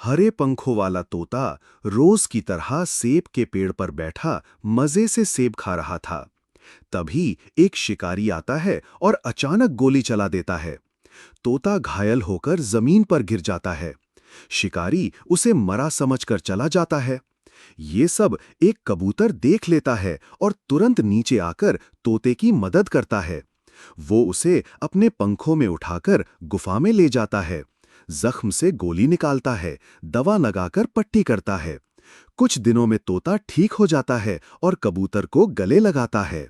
हरे पंखों वाला तोता रोज की तरह सेब के पेड़ पर बैठा मजे से सेब खा रहा था। तभी एक शिकारी आता है और अचानक गोली चला देता है। तोता घायल होकर जमीन पर गिर जाता है। शिकारी उसे मरा समझकर चला जाता है। ये सब एक कबूतर देख लेता है और तुरंत नीचे आकर तोते की मदद करता है। वो उसे अपने पंखों में उठाकर गुफा में ले जाता है। जख्म से गोली निकालता है, दवा लगाकर पट्टी करता है। कुछ दिनों में तोता ठीक हो जाता है और कबूतर को गले लगाता है।